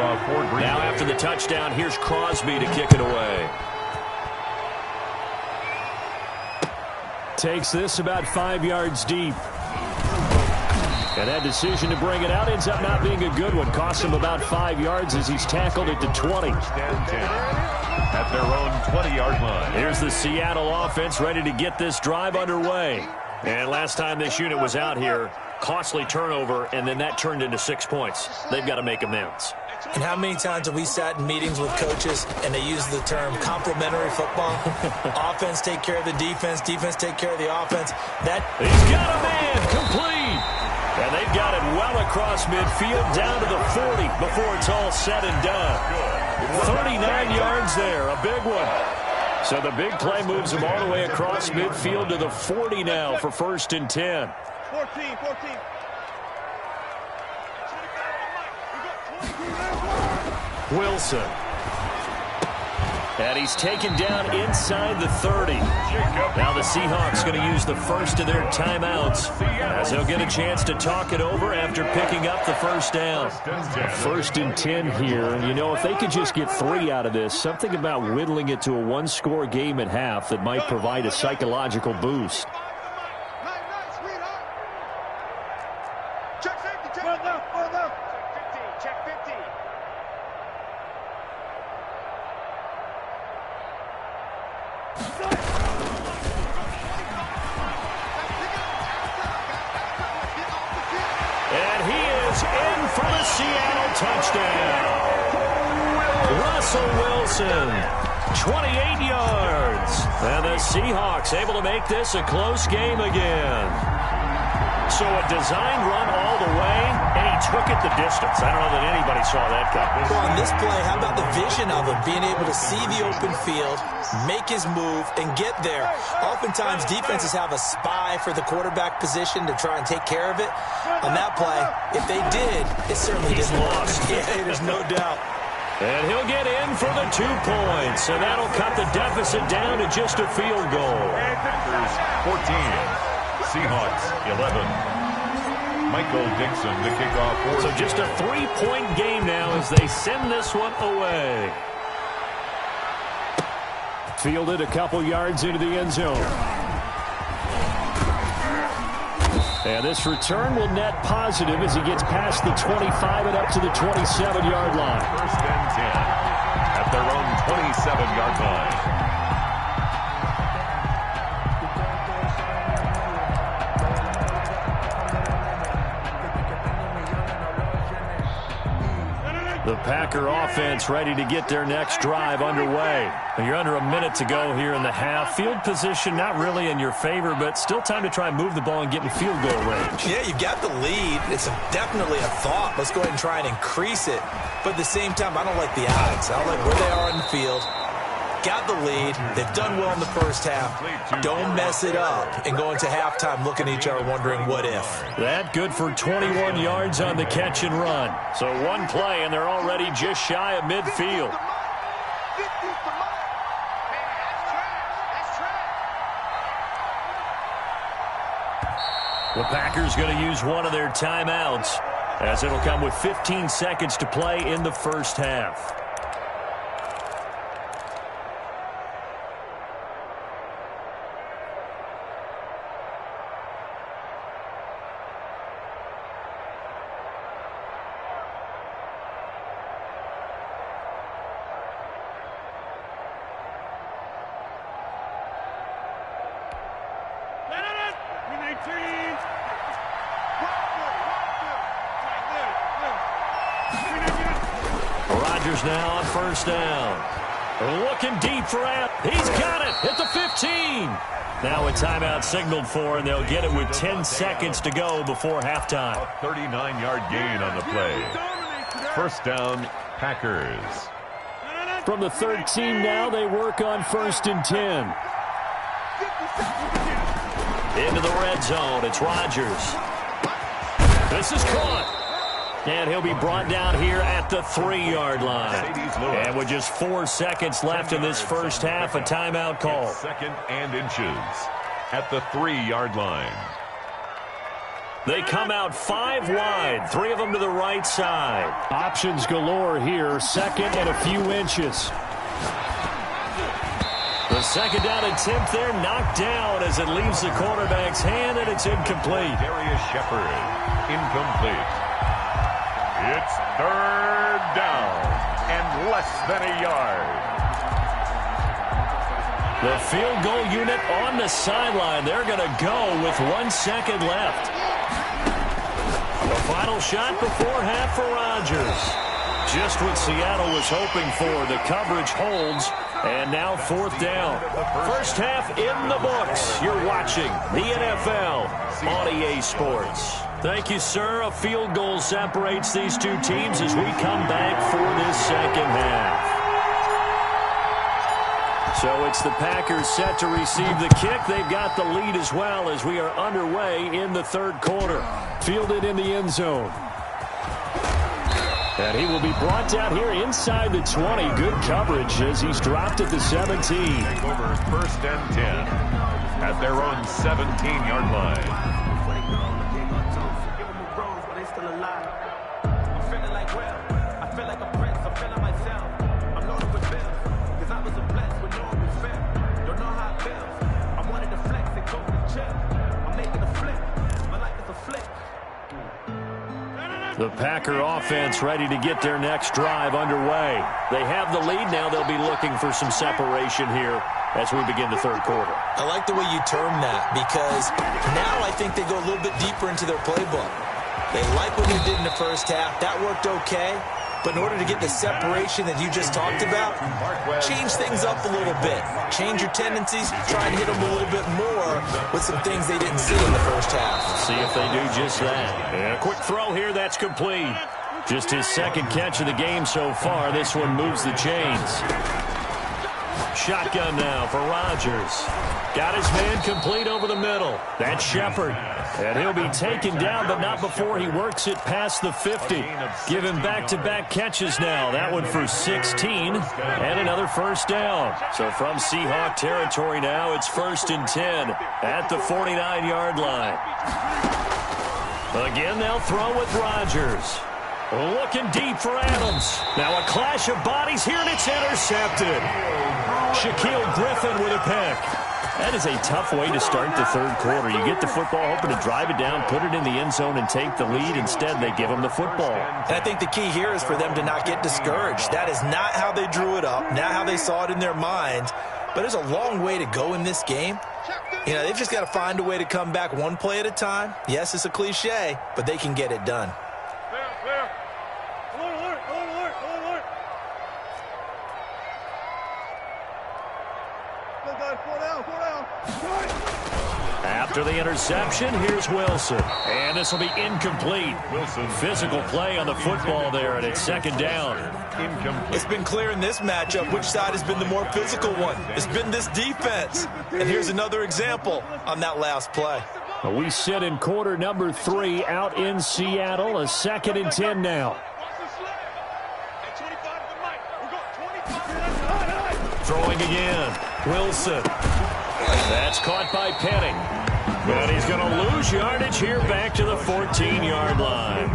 kickoff for Green Bay. Now after the touchdown, here's Crosby to kick it away. Takes this about 5 yards deep. And that decision to bring it out ends up not being a good one. Costs him about 5 yards as he's tackled it to 20. At their own 20-yard line. Here's the Seattle offense ready to get this drive underway. And last time this unit was out here, costly turnover, and then that turned into 6 points. They've got to make amends. And how many times have we sat in meetings with coaches and they use the term complementary football? Offense take care of the defense, defense take care of the offense. He's got a man complete. And they've got it well across midfield down to the 40 before it's all said and done. 39 yards there, a big one. So the big play moves him all the way across midfield to the 40 now for 1st and 10. 14. Wilson. And he's taken down inside the 30. Now the Seahawks going to use the first of their timeouts as they'll get a chance to talk it over after picking up the first down. 1st and 10 here. And, you know, if they could just get 3 out of this, something about whittling it to a one-score game at half that might provide a psychological boost. Seahawks able to make this a close game again. So a design run all the way, and he took it the distance. I don't know that anybody saw that coming. Well, on this play, how about the vision of him being able to see the open field, make his move, and get there? Oftentimes, defenses have a spy for the quarterback position to try and take care of it. On that play, if they did, it certainly didn't work. Yeah, there's no doubt. And he'll get in for the 2 points, and that'll cut the deficit down to just a field goal. Packers 14, Seahawks 11. Michael Dixon to kick off. So just a 3-point game now as they send this one away. Fielded a couple yards into the end zone. And this return will net positive as he gets past the 25 and up to the 27-yard line. 1st and 10 at their own 27-yard line. The Packer offense ready to get their next drive underway. You're under a minute to go here in the half. Field position not really in your favor, but still time to try and move the ball and get in field goal range. Yeah, you've got the lead. It's definitely a thought. Let's go ahead and try and increase it. But at the same time, I don't like the odds. I don't like where they are in the field. Got the lead. They've done well in the first half. Don't mess it up and go into halftime looking at each other wondering what if. That good for 21 yards on the catch and run. So one play and they're already just shy of midfield. The Packers going to use one of their timeouts as it'll come with 15 seconds to play in the first half. Rodgers now on first down. Looking deep for Allen. He's got it at the 15. Now a timeout signaled for, and they'll get it with 10 seconds to go before halftime. A 39-yard gain on the play. First down, Packers. From the 13 now, they work on 1st and 10. Into the red zone, it's Rodgers. This is caught. And he'll be brought down here at the 3-yard line. And with just 4 seconds left in this first half, a timeout call. 2nd and inches at the 3-yard line. They come out 5 wide, 3 of them to the right side. Options galore here, second and a few inches. The second down attempt there knocked down as it leaves the quarterback's hand, and it's incomplete. Darius Shepard, incomplete. It's third down and less than a yard. The field goal unit on the sideline. They're going to go with 1 second left. The final shot before half for Rodgers. Just what Seattle was hoping for. The coverage holds, and now 4th down. First half in the books. You're watching the NFL on EA Sports. Thank you, sir. A field goal separates these two teams as we come back for this second half. So it's the Packers set to receive the kick. They've got the lead as well as we are underway in the third quarter. Fielded in the end zone. And he will be brought down here inside the 20. Good coverage as he's dropped at the 17. Over 1st and 10 at their own 17-yard line. The Packer offense ready to get their next drive underway. They have the lead now. They'll be looking for some separation here as we begin the third quarter. I like the way you term that because now I think they go a little bit deeper into their playbook. They like what they did in the first half. That worked okay. But in order to get the separation that you just talked about, change things up a little bit. Change your tendencies. Try and hit them a little bit more with some things they didn't see in the first half. See if they do just that. And a quick throw here. That's complete. Just his second catch of the game so far. This one moves the chains. Shotgun now for Rodgers. Got his man complete over the middle. That's Shepard. And he'll be taken down, but not before he works it past the 50. Give him back-to-back catches now. That one for 16 and another first down. So from Seahawk territory now, it's 1st and 10 at the 49-yard line. Again, they'll throw with Rodgers. Looking deep for Adams. Now a clash of bodies here, and it's intercepted. Shaquille Griffin with a pick. That is a tough way to start the third quarter. You get the football, hoping to drive it down, put it in the end zone, and take the lead. Instead, they give them the football. And I think the key here is for them to not get discouraged. That is not how they drew it up, not how they saw it in their minds. But there's a long way to go in this game. You know, they've just got to find a way to come back one play at a time. Yes, it's a cliche, but they can get it done. After the interception, here's Wilson. And this will be incomplete. Wilson. Physical play on the football there, and it's second down. Incomplete. It's been clear in this matchup which side has been the more physical one. It's been this defense. And here's another example on that last play. We sit in quarter number 3 out in Seattle. A 2nd and 10 now. Throwing again. Wilson. That's caught by Penning. And he's going to lose yardage here back to the 14-yard line.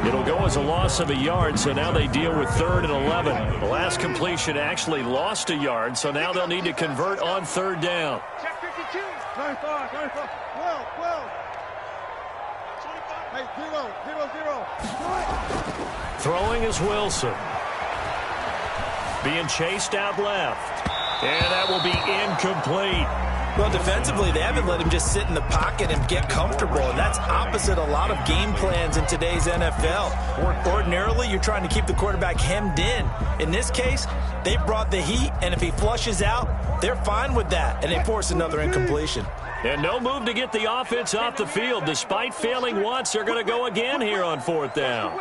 It'll go as a loss of a yard, so now they deal with 3rd and 11. The last completion actually lost a yard, so now they'll need to convert on 3rd down. Check 52. 95. 12. Hey, 0. Throwing is Wilson. Being chased out left. And that will be incomplete. Well, defensively, they haven't let him just sit in the pocket and get comfortable, and that's opposite a lot of game plans in today's NFL. Ordinarily, you're trying to keep the quarterback hemmed in. In this case, they brought the heat, and if he flushes out, they're fine with that, and they force another incompletion. And no move to get the offense off the field. Despite failing once, they're going to go again here on 4th down.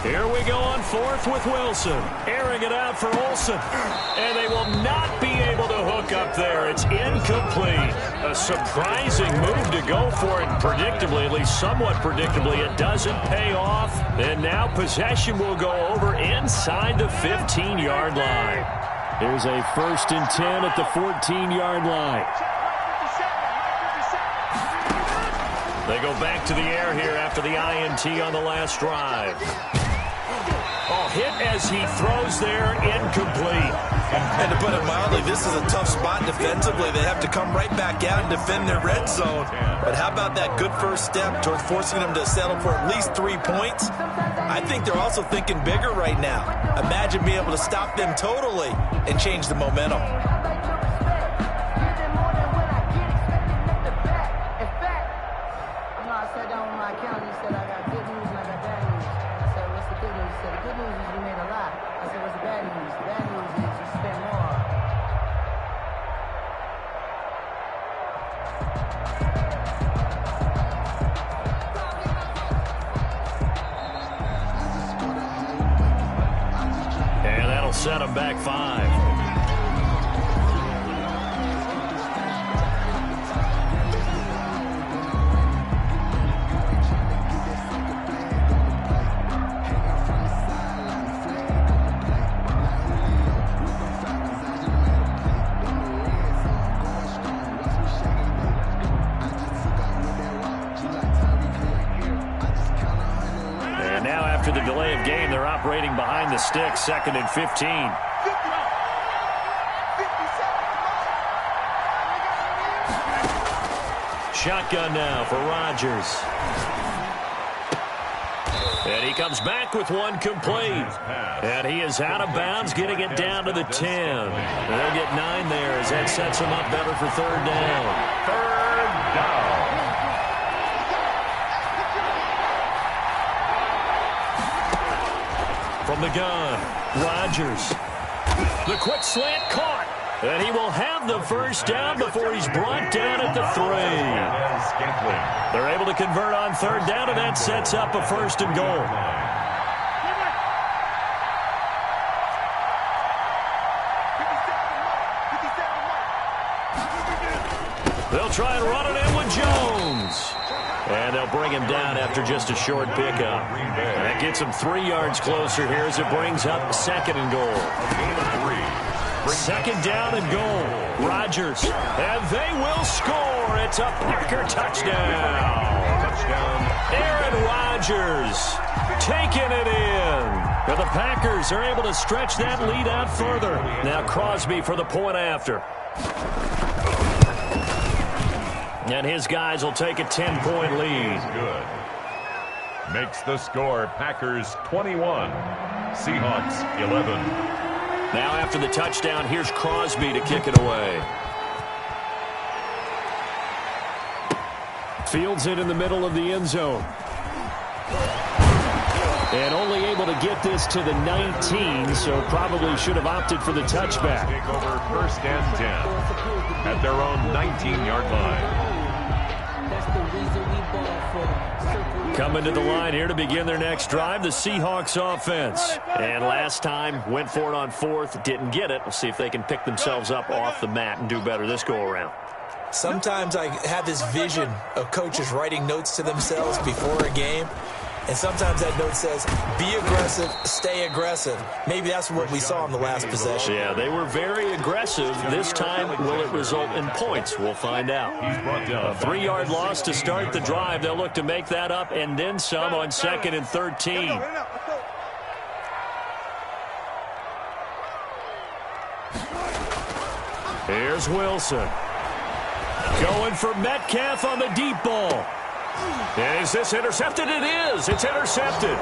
Here we go on 4th with Wilson. Airing it out for Olsen. And they will not be able with a hook up there. It's incomplete. A surprising move to go for it. Predictably, at least somewhat predictably, it doesn't pay off. And now possession will go over inside the 15-yard line. Here's a 1st and 10 at the 14-yard line. They go back to the air here after the INT on the last drive. Oh, hit as he throws there, incomplete. And to put it mildly, this is a tough spot defensively. They have to come right back out and defend their red zone. But how about that good first step towards forcing them to settle for at least 3 points? I think they're also thinking bigger right now. Imagine being able to stop them totally and change the momentum. Set him back 5. And now after the delay of game, they're operating behind the sticks, 2nd and 15. Shotgun now for Rodgers. And he comes back with one complete. And he is out of bounds, getting it down to the 10. They'll get 9 there as that sets him up better for 3rd down. 3rd down. From the gun, Rodgers. The quick slant caught. And he will have the 1st down before he's brought down at the 3. They're able to convert on 3rd down, and that sets up a 1st and goal. They'll try and run it in with Jones. And they'll bring him down after just a short pickup. That gets him 3 yards closer here as it brings up 2nd and goal. 2nd down and goal. Rodgers. And they will score. It's a Packer touchdown. Aaron Rodgers taking it in. Now the Packers are able to stretch that lead out further. Now Crosby for the point after. And his guys will take a 10-point lead. Good. Makes the score Packers 21, Seahawks 11. Now after the touchdown, here's Crosby to kick it away. Fields it in the middle of the end zone. And only able to get this to the 19, so probably should have opted for the touchback. Take over 1st and 10 at their own 19-yard line. Coming to the line here to begin their next drive, the Seahawks offense. And last time, went for it on 4th, didn't get it. We'll see if they can pick themselves up off the mat and do better this go-around. Sometimes I have this vision of coaches writing notes to themselves before a game. And sometimes that note says, be aggressive, stay aggressive. Maybe that's what we saw in the last possession. Yeah, they were very aggressive. This time, will it result in points? We'll find out. A 3-yard loss to start the drive. They'll look to make that up and then some on 2nd and 13. Here's Wilson. Going for Metcalf on the deep ball. And is this intercepted? It is. It's intercepted.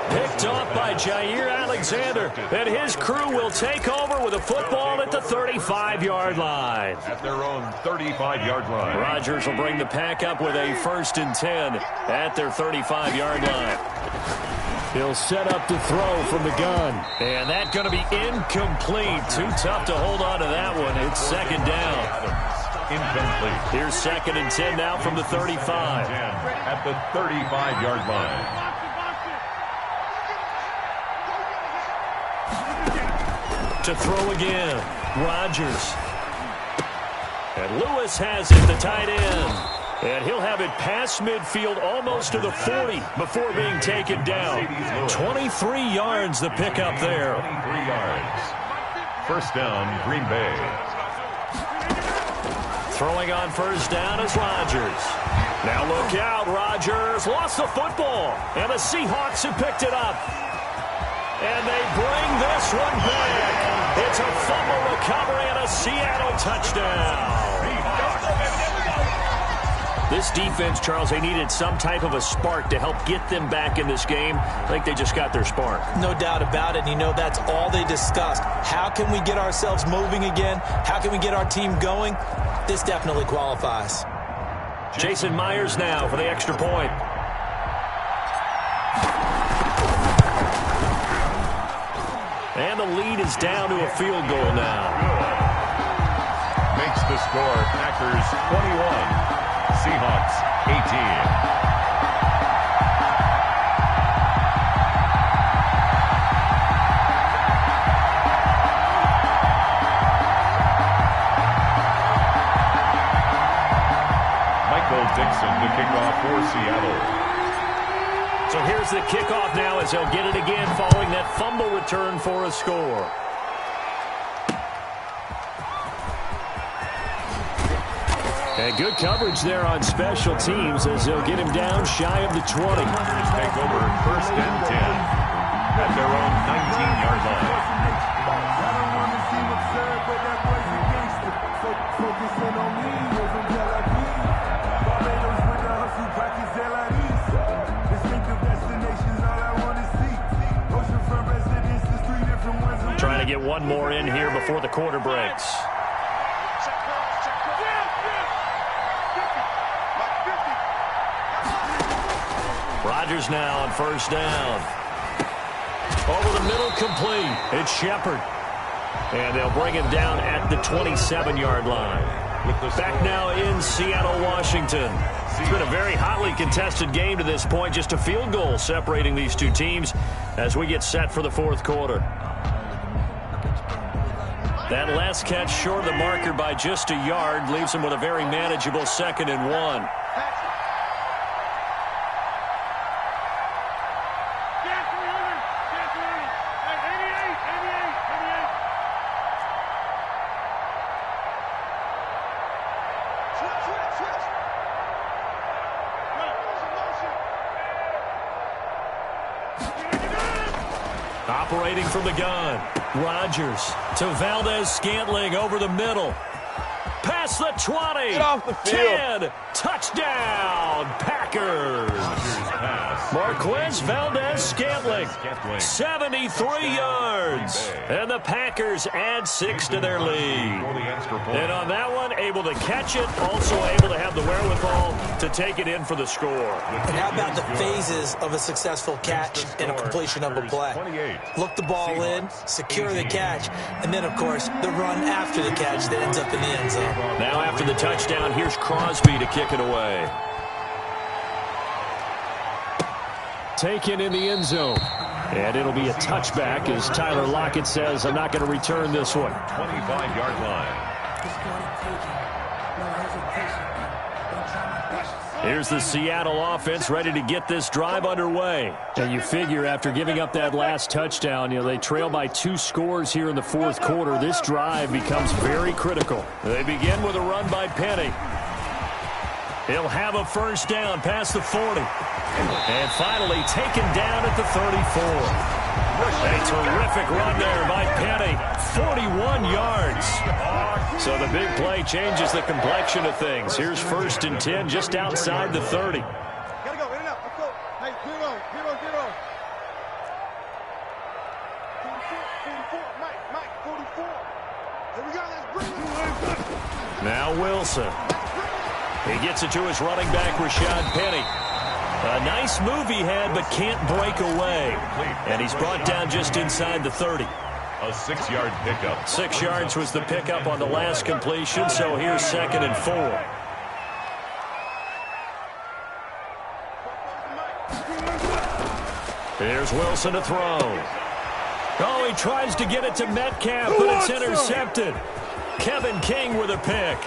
Picked off by Jair Alexander. And his crew will take over with a football at the 35-yard line. At their own 35-yard line. Rodgers will bring the pack up with a 1st and 10 at their 35-yard line. He'll set up to throw from the gun. And that's going to be incomplete. Too tough to hold on to that one. It's 2nd down. Incomplete. Here's 2nd and 10 now from the 35. 10 at the 35-yard line. To throw again. Rodgers. And Lewis has it, the tight end. And he'll have it past midfield almost to the 40 before being taken down. 23 yards the pickup there. 23 yards. First down, Green Bay. Throwing on first down is Rodgers. Now look out, Rodgers lost the football. And the Seahawks have picked it up. And they bring this one back. It's a fumble recovery and a Seattle touchdown. This defense, Charles, they needed some type of a spark to help get them back in this game. I think they just got their spark. No doubt about it. You know, that's all they discussed. How can we get ourselves moving again? How can we get our team going? This definitely qualifies. Jason Myers now for the extra point. And the lead is down to a field goal now. Makes the score Packers 21. Seahawks 18. Dixon to kick off for Seattle. So here's the kickoff now as they'll get it again following that fumble return for a score. And good coverage there on special teams as they'll get him down shy of the 20. Take over first and 10 at their own 19-yard line. Trying to get one more in here before the quarter breaks. Rodgers now on first down. Over the middle, complete. It's Shepard. And they'll bring him down at the 27-yard line. Back now in Seattle, Washington. It's been a very hotly contested game to this point. Just a field goal separating these two teams as we get set for the fourth quarter. That last catch short of the marker by just a yard leaves him with a very manageable 2nd and 1. Operating from the gun, Rodgers to Valdez-Scantling over the middle. Past the 20. Get off the field. 10. Touchdown, Packers. Marquez Valdez-Scantling, 73 yards. And the Packers add 6 to their lead. And on that one, able to catch it, also able to have the wherewithal to take it in for the score. And how about the phases of a successful catch and a completion of a play? Look the ball in, secure the catch, and then, of course, the run after the catch that ends up in the end zone. Now after the touchdown, here's Crosby to kick it away. Taken in the end zone. And it'll be a touchback as Tyler Lockett says, I'm not going to return this one. 25-yard line. Here's the Seattle offense ready to get this drive underway. And you figure after giving up that last touchdown, they trail by 2 scores here in the fourth quarter. This drive becomes very critical. They begin with a run by Penny. He'll have a first down past the 40. And finally taken down at the 34. A terrific run there by Penny. 41 yards. So the big play changes the complexion of things. Here's first and 10 just outside the 30. Gotta go, in and out. Let's go. Hey, 0, 0, 0. 44, Mike, 44. Here we go, let's bring it. Now Wilson. He gets it to his running back, Rashad Penny. A nice move he had, but can't break away. And he's brought down just inside the 30. A 6-yard pickup. 6 yards was the pickup on the last completion, so here's 2nd and 4. Here's Wilson to throw. Oh, he tries to get it to Metcalf, but it's intercepted. Kevin King with a pick.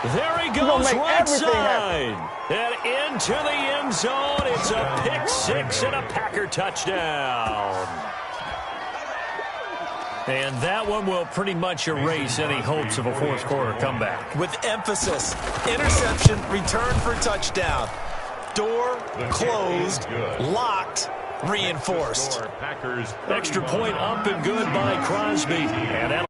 There he goes right side. And into the end zone. It's a pick six and a Packer touchdown. And that one will pretty much erase any hopes of a fourth quarter comeback. With emphasis, interception, return for touchdown. Door closed, locked, reinforced. Extra point up and good by Crosby. And that'll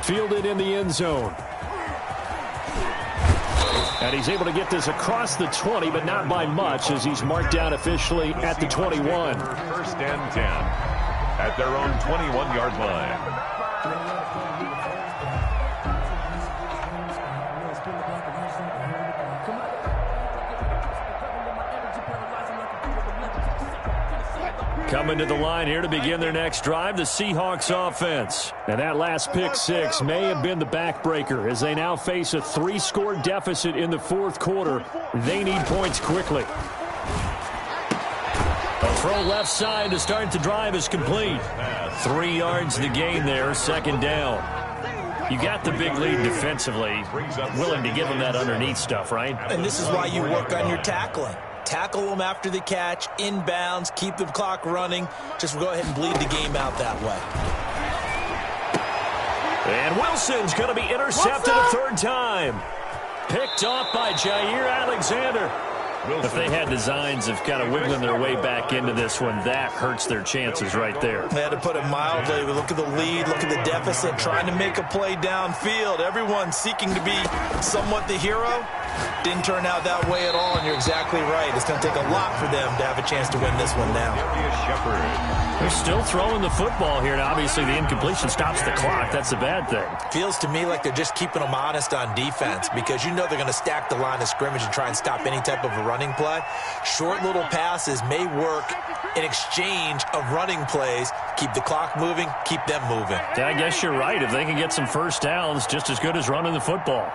fielded in the end zone. And he's able to get this across the 20, but not by much, as he's marked down officially at the 21. First and 10 at their own 21-yard line. coming to the line here to begin their next drive, the Seahawks offense. And that last pick six may have been the backbreaker as they now face a 3-score deficit in the fourth quarter. They need points quickly. A throw left side to start the drive is complete. 3 yards to gain there, second down. You got the big lead defensively, willing to give them that underneath stuff, right? And this is why you work on your tackling. Tackle them after the catch, inbounds, keep the clock running. Just go ahead and bleed the game out that way. And Wilson's going to be intercepted a third time. Picked off by Jair Alexander. If they had designs of kind of wiggling their way back into this one, that hurts their chances right there. They had to put it mildly. Look at the lead, look at the deficit, trying to make a play downfield. Everyone seeking to be somewhat the hero. Didn't turn out that way at all, and you're exactly right. It's going to take a lot for them to have a chance to win this one now. They're still throwing the football here, and obviously the incompletion stops the clock. That's a bad thing. Feels to me like they're just keeping them honest on defense because you know they're going to stack the line of scrimmage and try and stop any type of a running play. Short little passes may work in exchange of running plays. Keep the clock moving, keep them moving. Yeah, I guess you're right. If they can get some first downs, just as good as running the football.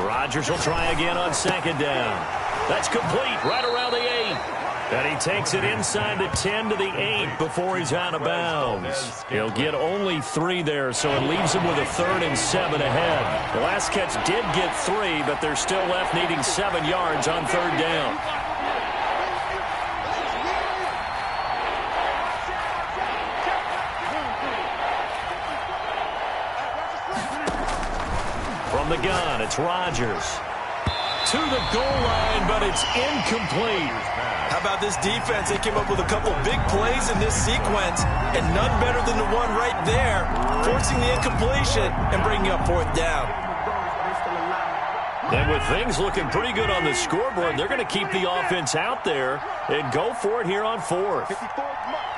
Rodgers will try again on second down. That's complete right around the 8. And he takes it inside the 10 to the 8 before he's out of bounds. He'll get only 3 there, so it leaves him with a 3rd and 7 ahead. The last catch did get 3, but they're still left needing 7 yards on 3rd down. From the gun, it's Rodgers. To the goal line, but it's incomplete. How about this defense? They came up with a couple big plays in this sequence, and none better than the one right there, forcing the incompletion and bringing up 4th down. And with things looking pretty good on the scoreboard, they're going to keep the offense out there and go for it here on 4th. 54 much.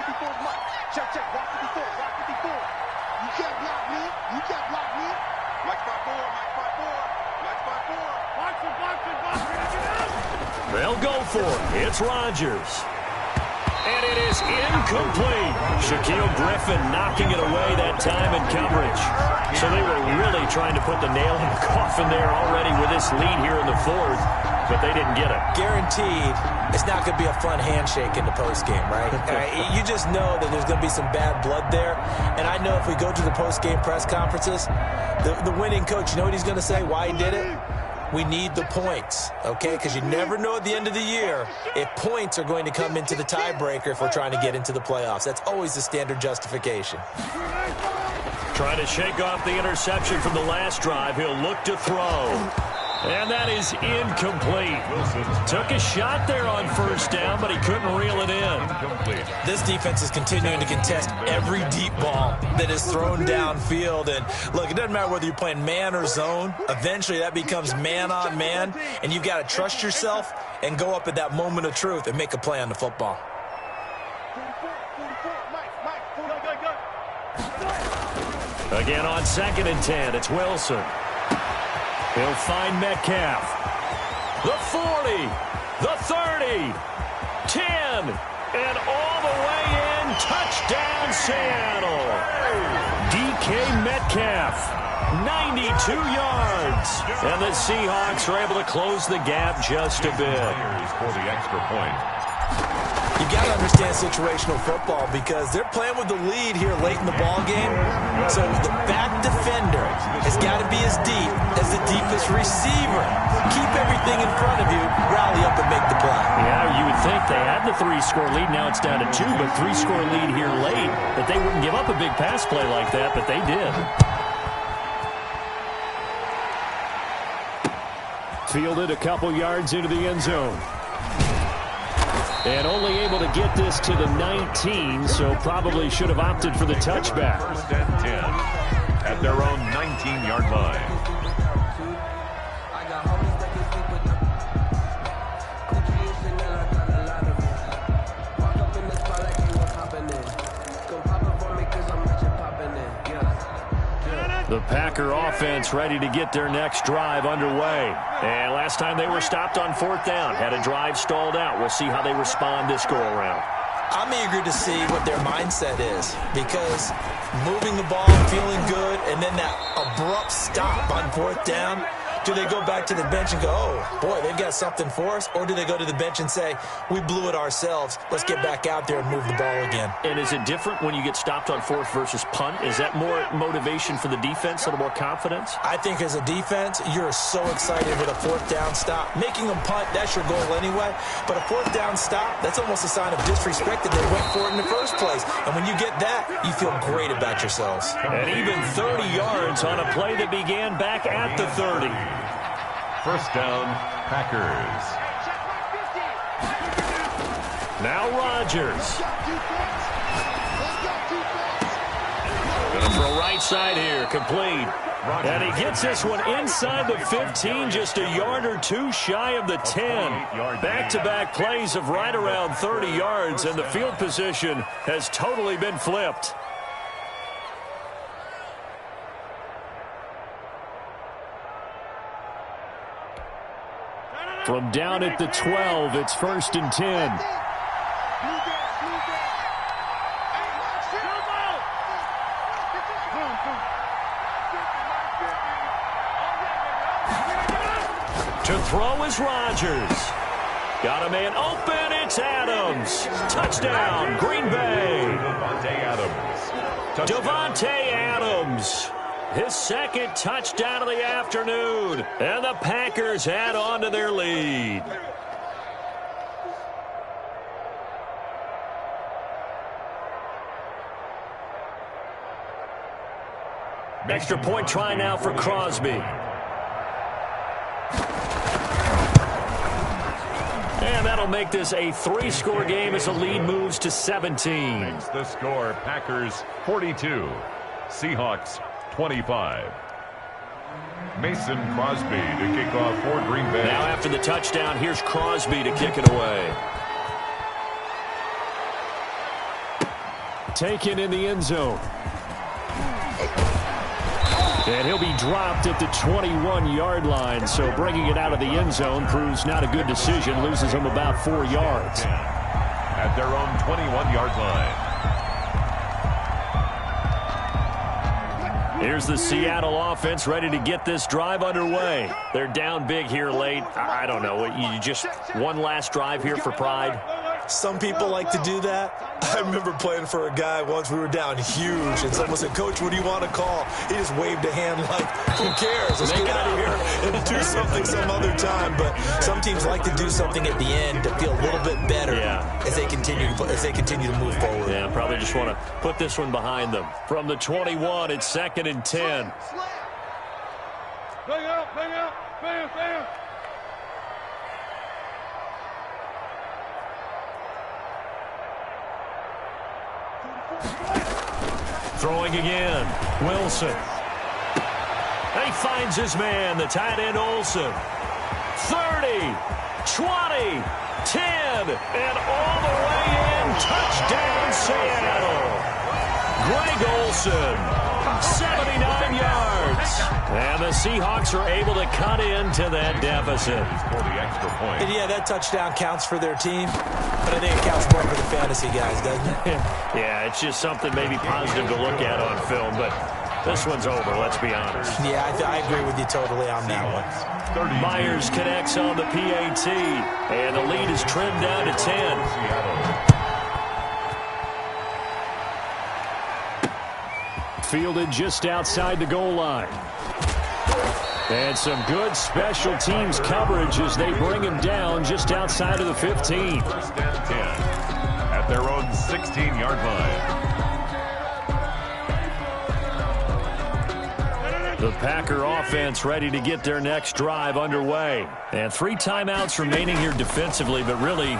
Check, block 54, block 54. You can't block me. You can't block me. Mike 5-4. They'll go for it. It's Rodgers. And it is incomplete. Shaquille Griffin knocking it away that time in coverage. So they were really trying to put the nail in the coffin there already with this lead here in the 4th, but they didn't get it. Guaranteed, it's not going to be a fun handshake in the postgame, right? You just know that there's going to be some bad blood there. And I know if we go to the postgame press conferences, the winning coach, you know what he's going to say, why he did it? We need the points, okay? Because you never know at the end of the year if points are going to come into the tiebreaker if we're trying to get into the playoffs. That's always the standard justification. Trying to shake off the interception from the last drive. He'll look to throw. And that is incomplete. Took a shot there on 1st down, but he couldn't reel it in. This defense is continuing to contest every deep ball that is thrown downfield. And look, it doesn't matter whether you're playing man or zone. Eventually that becomes man on man, and you've got to trust yourself and go up at that moment of truth and make a play on the football. Again on 2nd and 10, it's Wilson. He'll find Metcalf. The 40, the 30, 10, and all the way in. Touchdown, Seattle. DK Metcalf, 92 yards. And the Seahawks are able to close the gap just a bit. For the extra point. You got to understand situational football because they're playing with the lead here late in the ball game. So the back defender has got to be as deep as the deepest receiver. Keep everything in front of you, rally up and make the play. Yeah, you would think they had the 3-score lead. Now it's down to 2, but 3-score lead here late. That they wouldn't give up a big pass play like that, but they did. Fielded a couple yards into the end zone. And only able to get this to the 19, so probably should have opted for the touchback. 1st and 10 at their own 19-yard line. The Packer offense ready to get their next drive underway. And last time they were stopped on 4th down, had a drive stalled out. We'll see how they respond this go-around. I'm eager to see what their mindset is because moving the ball, feeling good, and then that abrupt stop on 4th down, do they go back to the bench and go, oh, boy, they've got something for us? Or do they go to the bench and say, we blew it ourselves. Let's get back out there and move the ball again. And is it different when you get stopped on 4th versus punt? Is that more motivation for the defense, a little more confidence? I think as a defense, you're so excited with a 4th down stop. Making them punt, that's your goal anyway. But a 4th down stop, that's almost a sign of disrespect that they went for it in the first place. And when you get that, you feel great about yourselves. And even 30 yards on a play that began back at the 30. 1st down, Packers. Now Rodgers. Gonna throw right side here, complete. And he gets this one inside the 15, just a yard or 2 shy of the 10. Back-to-back plays of right around 30 yards, and the field position has totally been flipped. From down at the 12, it's 1st and 10. To throw is Rodgers. Got a man open, it's Adams. Touchdown, Green Bay. Davante Adams. His 2nd touchdown of the afternoon. And the Packers add on to their lead. Extra point try now for Crosby. And that'll make this a 3-score game as the lead moves to 17. Makes the score Packers 42, Seahawks 25. Mason Crosby to kick off for Green Bay. Now after the touchdown, here's Crosby to kick it away. Taken in the end zone. And he'll be dropped at the 21-yard line, so bringing it out of the end zone proves not a good decision. Loses him about 4 yards. At their own 21-yard line. Here's the Seattle offense ready to get this drive underway. They're down big here late. I don't know. You just one last drive here for pride? Some people like to do that. I remember playing for a guy once. We were down huge, and someone said, Coach, what do you want to call? He just waved a hand like, who cares? Let's get out of here and do something some other time. But some teams like to do something at the end to feel a little bit better as they continue to move forward. Yeah, probably just want to put this one behind them. From the 21, it's 2nd and 10. Bang out, bang out, bam, bam. Throwing again. Wilson. He finds his man, the tight end Olsen. 30, 20, 10, and all the way in. Touchdown, Seattle. Greg Olsen, 79 yards. And the Seahawks are able to cut into that deficit. For the extra point. And yeah, that touchdown counts for their team, but I think it counts more for the fantasy guys, doesn't it? Yeah, it's just something maybe positive to look at on film, but this one's over, let's be honest. Yeah, I agree with you totally on that one. Myers connects on the PAT, and the lead is trimmed down to 10. fielded just outside the goal line. And some good special teams coverage as they bring him down just outside of the 15. First and 10 at their own 16-yard line. The Packer offense ready to get their next drive underway. And 3 timeouts remaining here defensively, but really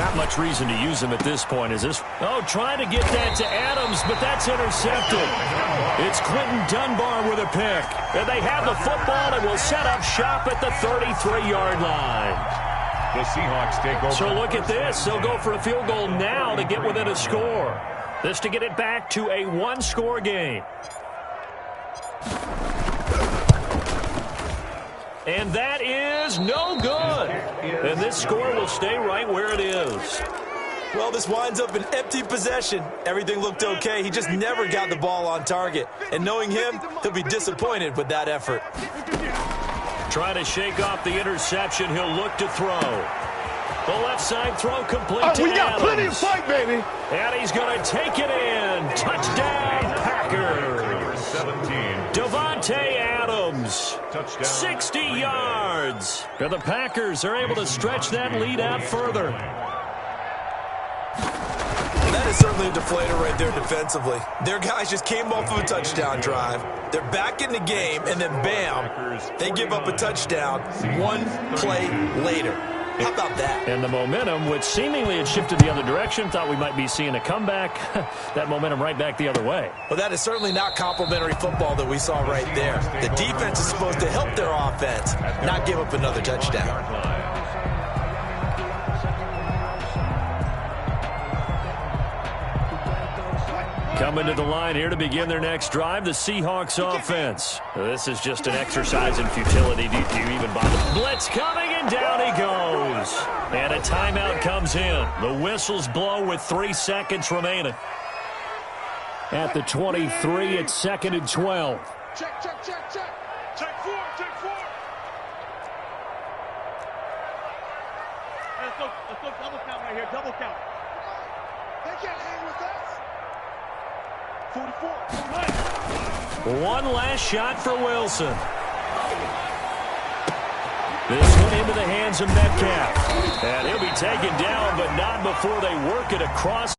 not much reason to use them at this point. Is this? Oh, trying to get that to Adams, but that's intercepted. It's Quentin Dunbar with a pick. And they have the football and will set up shop at the 33-yard line. The Seahawks take over. So look at this. They'll go for a field goal now to get within a score. This to get it back to a 1-score game. And that is no good. And this score will stay right where it is. Well, this winds up an empty possession. Everything looked okay. He just never got the ball on target. And knowing him, he'll be disappointed with that effort. Trying to shake off the interception. He'll look to throw. The left side throw complete to We got Adams. plenty of fight, baby. And he's going to take it in. Touchdown, Packers. 17. Devontae Adams, Touchdown. 60 yards. And the Packers are able to stretch that lead out further. That is certainly a deflator right there defensively. Their guys just came off of a touchdown drive. They're back in the game, and then bam, they give up a touchdown 1 play later. How about that? And the momentum, which seemingly had shifted the other direction, thought we might be seeing a comeback. That momentum right back the other way. Well, that is certainly not complimentary football that we saw right there. The defense is supposed to help their offense, not give up another touchdown. Coming to the line here to begin their next drive, the Seahawks offense. This is just an exercise in futility. Do you even bother? Blitz coming, and down he goes. And a timeout comes in. The whistles blow with 3 seconds remaining. At the 23, it's 2nd and 12. Check, check, check, check. Check 4, check 4. Let's go double count right here, double count. They can't hang with us. 44. One last shot for Wilson. This one into the hands of Metcalf. And he'll be taken down, but not before they work it across